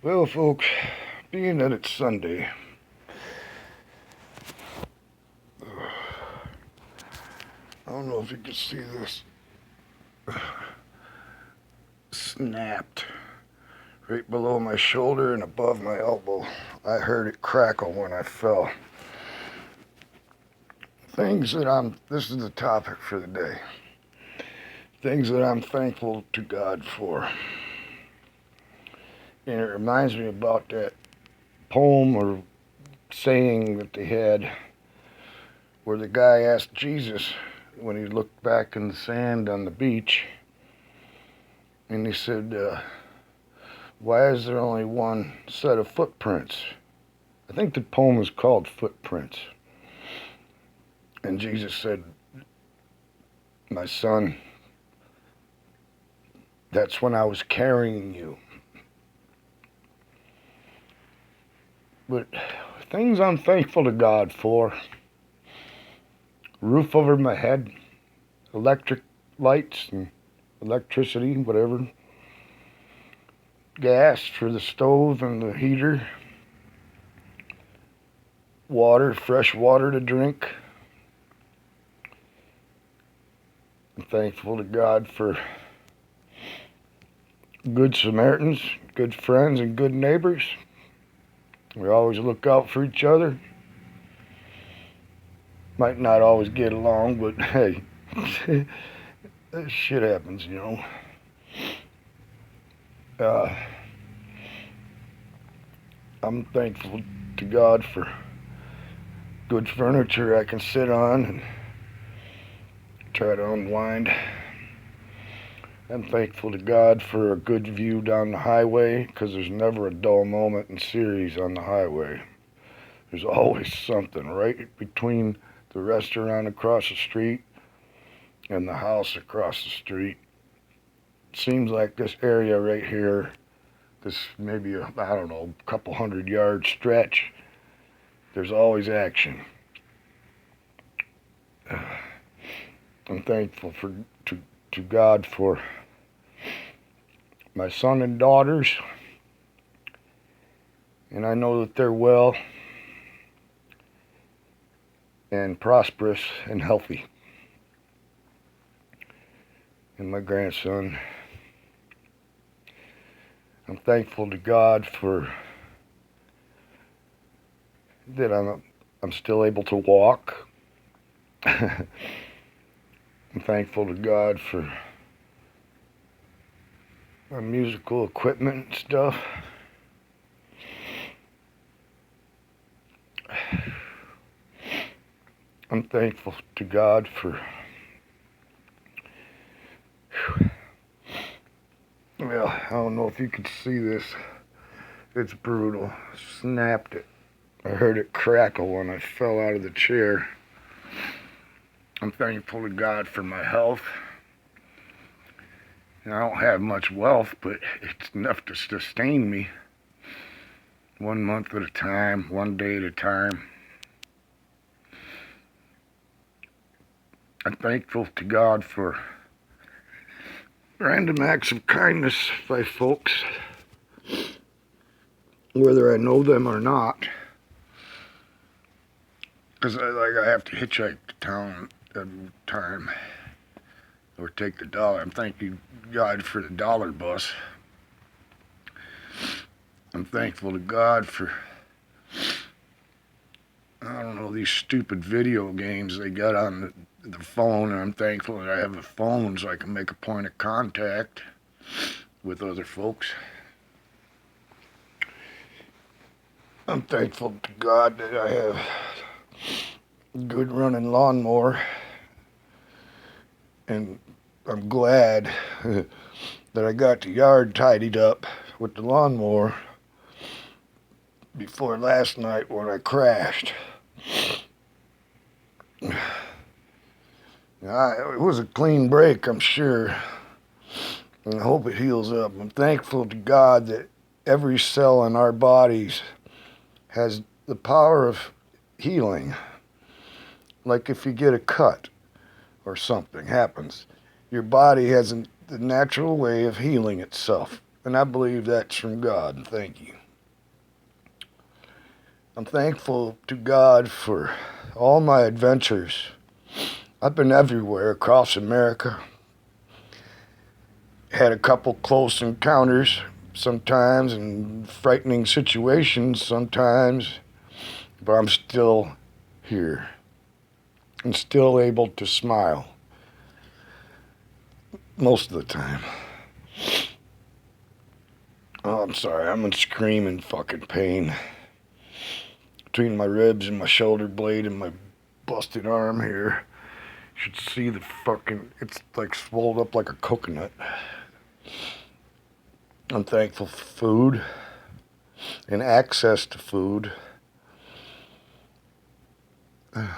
Well, folks, being that it's Sunday, I don't know if you can see this. Snapped right below my shoulder and above my elbow. I heard it crackle when I fell. This is the topic for the day. Things that I'm thankful to God for. And it reminds me about that poem or saying that they had where the guy asked Jesus when he looked back in the sand on the beach, and he said, why is there only one set of footprints? I think the poem is called Footprints. And Jesus said, my son, that's when I was carrying you. But things I'm thankful to God for: roof over my head, electric lights and electricity, whatever, gas for the stove and the heater, water, fresh water to drink. I'm thankful to God for good Samaritans, good friends, and good neighbors. We always look out for each other. Might not always get along, but hey, shit happens, you know. I'm thankful to God for good furniture I can sit on and try to unwind. I'm thankful to God for a good view down the highway, because there's never a dull moment in Ceres on the highway. There's always something right between the restaurant across the street and the house across the street. It seems like this area right here, this maybe a couple 100-yard stretch, there's always action. I'm thankful to God for my son and daughters, and I know that they're well and prosperous and healthy. And my grandson. I'm thankful to God for that I'm still able to walk. I'm thankful to God for my musical equipment and stuff. I'm thankful to God for, well, I don't know if you can see this. It's brutal. Snapped it. I heard it crackle when I fell out of the chair. I'm thankful to God for my health. I don't have much wealth, but it's enough to sustain me 1 month at a time, 1 day at a time. I'm thankful to God for random acts of kindness by folks, whether I know them or not, because I have to hitchhike to town every time or take the dollar. I'm thanking God for the dollar bus. I'm thankful to God for, I don't know, these stupid video games they got on the phone, and I'm thankful that I have a phone so I can make a point of contact with other folks. I'm thankful to God that I have a good running lawnmower, and I'm glad that I got the yard tidied up with the lawnmower before last night when I crashed. It was a clean break, I'm sure, and I hope it heals up. I'm thankful to God that every cell in our bodies has the power of healing. Like if you get a cut or something happens, your body has the natural way of healing itself. And I believe that's from God. Thank you. I'm thankful to God for all my adventures. I've been everywhere across America. Had a couple close encounters sometimes and frightening situations sometimes, but I'm still here and still able to smile most of the time. Oh, I'm sorry, I'm in screaming fucking pain between my ribs and my shoulder blade and my busted arm here. You should see the fucking, it's like swelled up like a coconut. I'm thankful for food and access to food. I'm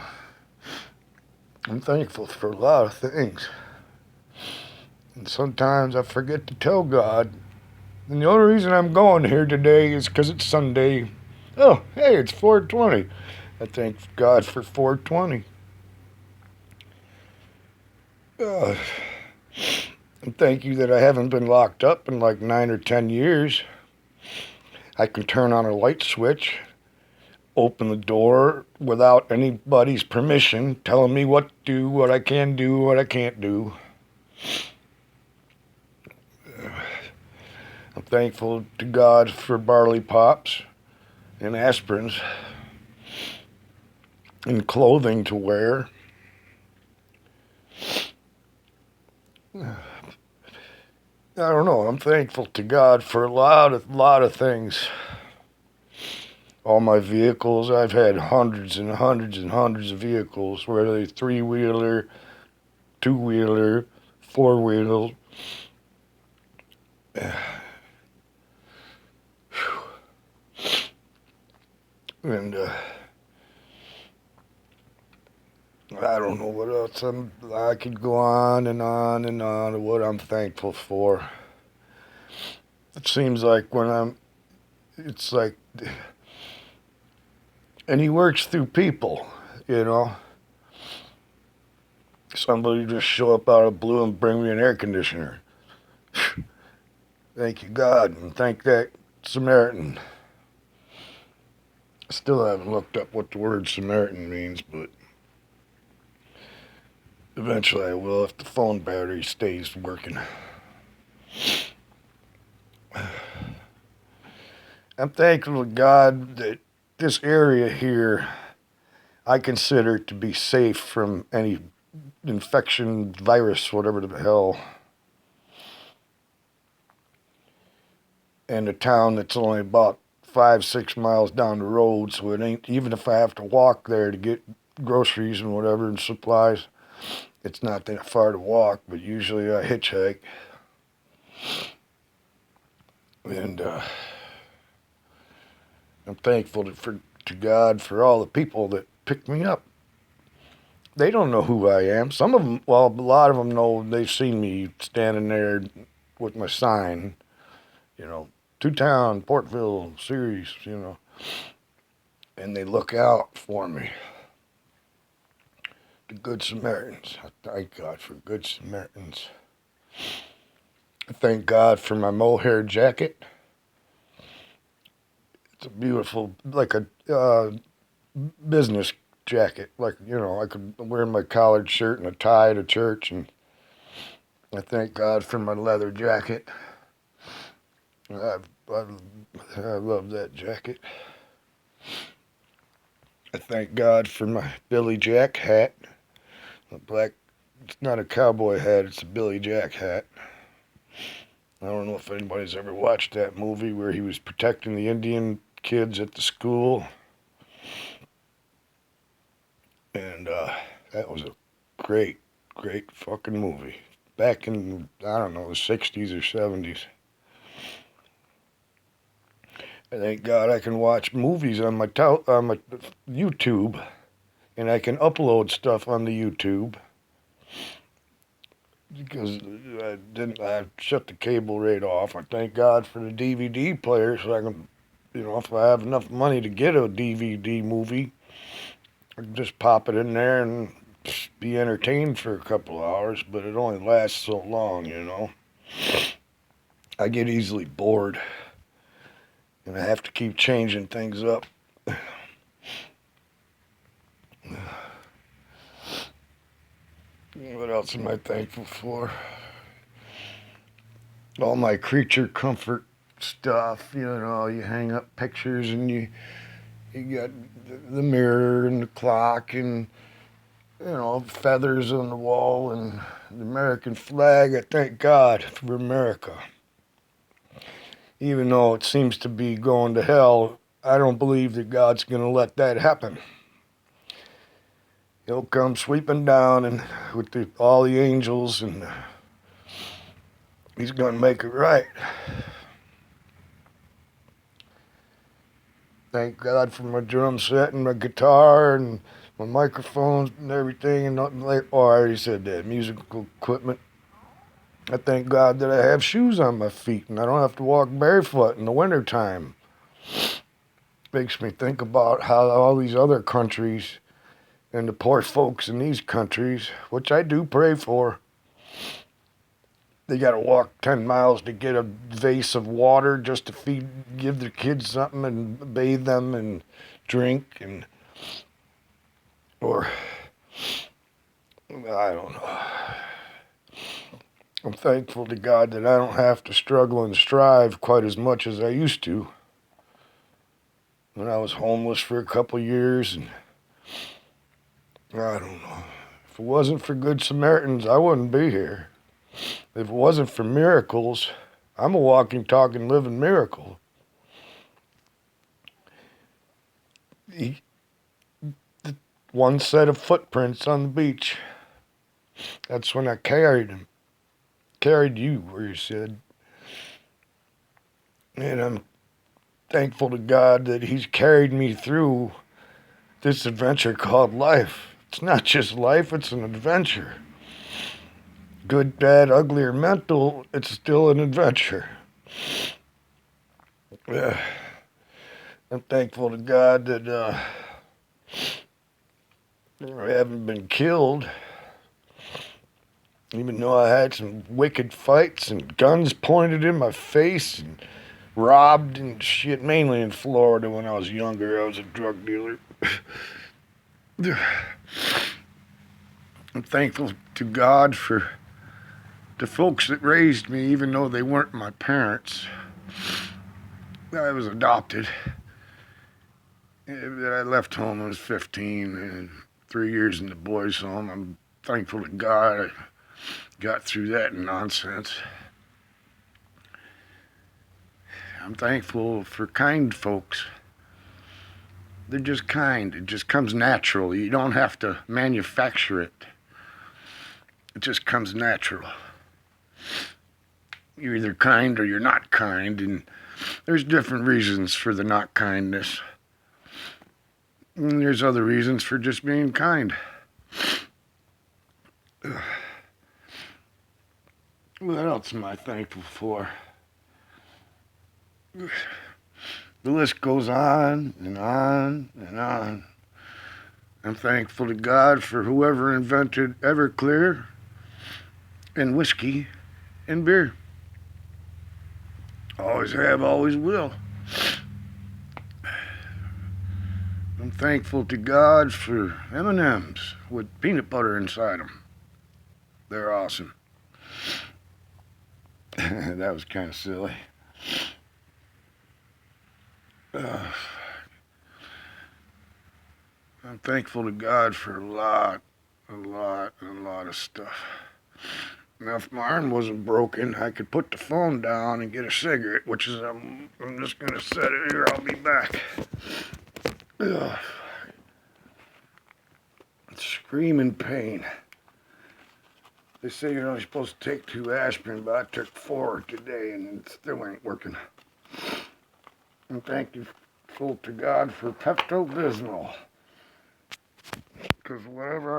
thankful for a lot of things. And sometimes I forget to tell God. And the only reason I'm going here today is because it's Sunday. Oh, hey, it's 420. I thank God for 420. And thank you that I haven't been locked up in like 9 or 10 years. I can turn on a light switch, open the door without anybody's permission, telling me what to do, what I can do, what I can't do. I'm thankful to God for barley pops and aspirins and clothing to wear. I don't know. I'm thankful to God for a lot of things. All my vehicles, I've had hundreds and hundreds and hundreds of vehicles, whether they're three-wheeler, two-wheeler, four-wheeler. And I don't know what else. I could go on and on and on of what I'm thankful for. It seems like it's like, and he works through people, you know. Somebody just show up out of the blue and bring me an air conditioner. Thank you, God, and thank that Samaritan. I still haven't looked up what the word Samaritan means, but eventually I will if the phone battery stays working. I'm thankful to God that this area here I consider to be safe from any infection, virus, whatever the hell. And a town that's only about 5-6 miles down the road, so it ain't, even if I have to walk there to get groceries and whatever and supplies, it's not that far to walk, but usually I hitchhike. And I'm thankful to God for all the people that pick me up. They don't know who I am. Some of them, well, a lot of them know. They've seen me standing there with my sign, you know, to town, Portville, Ceres, you know, and they look out for me. The Good Samaritans. I thank God for Good Samaritans. I thank God for my mohair jacket. It's a beautiful, like a business jacket. Like, you know, I could wear my collared shirt and a tie to church, and I thank God for my leather jacket. I, I love that jacket. I thank God for my Billy Jack hat. A black, it's not a cowboy hat, it's a Billy Jack hat. I don't know if anybody's ever watched that movie where he was protecting the Indian kids at the school. And that was a great, great fucking movie. Back in, I don't know, the 60s or 70s. I thank God I can watch movies on my YouTube, and I can upload stuff on the YouTube because I shut the cable right off. I thank God for the DVD player, so I can, you know, if I have enough money to get a DVD movie, I can just pop it in there and be entertained for a couple hours. But it only lasts so long, you know. I get easily bored, and I have to keep changing things up. What else am I thankful for? All my creature comfort stuff. You hang up pictures and you got the mirror and the clock and feathers on the wall and the American flag. I thank God for America. Even though it seems to be going to hell, I don't believe that God's going to let that happen. He'll come sweeping down and with all the angels, and he's going to make it right. Thank God for my drum set and my guitar and my microphones and everything, and nothing like. Oh, I already said that. Musical equipment. I thank God that I have shoes on my feet and I don't have to walk barefoot in the wintertime. Makes me think about how all these other countries and the poor folks in these countries, which I do pray for, they got to walk 10 miles to get a vase of water just to give their kids something and bathe them and drink or I don't know. I'm thankful to God that I don't have to struggle and strive quite as much as I used to. When I was homeless for a couple years, and I don't know. If it wasn't for Good Samaritans, I wouldn't be here. If it wasn't for miracles, I'm a walking, talking, living miracle. One set of footprints on the beach. That's when I carried him. Carried you, where you said. And I'm thankful to God that he's carried me through this adventure called life. It's not just life, it's an adventure. Good, bad, ugly, or mental, it's still an adventure. I'm thankful to God that I haven't been killed, even though I had some wicked fights and guns pointed in my face and robbed and shit, mainly in Florida when I was younger. I was a drug dealer. I'm thankful to God for the folks that raised me, even though they weren't my parents. I was adopted. I left home when I was 15 and 3 years in the boys' home. I'm thankful to God I got through that nonsense. I'm thankful for kind folks. They're just kind. It just comes natural. You don't have to manufacture it. It just comes natural. You're either kind or you're not kind, and there's different reasons for the not kindness. And there's other reasons for just being kind. What else am I thankful for? The list goes on and on and on. I'm thankful to God for whoever invented Everclear and whiskey and beer. Always have, always will. I'm thankful to God for M&Ms with peanut butter inside them. They're awesome. That was kind of silly. I'm thankful to God for a lot of stuff. Now, if my arm wasn't broken, I could put the phone down and get a cigarette, which is, I'm just going to set it here. I'll be back. Screaming pain. They say you're supposed to take 2 aspirin, but I took 4 today and it still ain't working. And thank you to God for Pepto-Bismol. Because whatever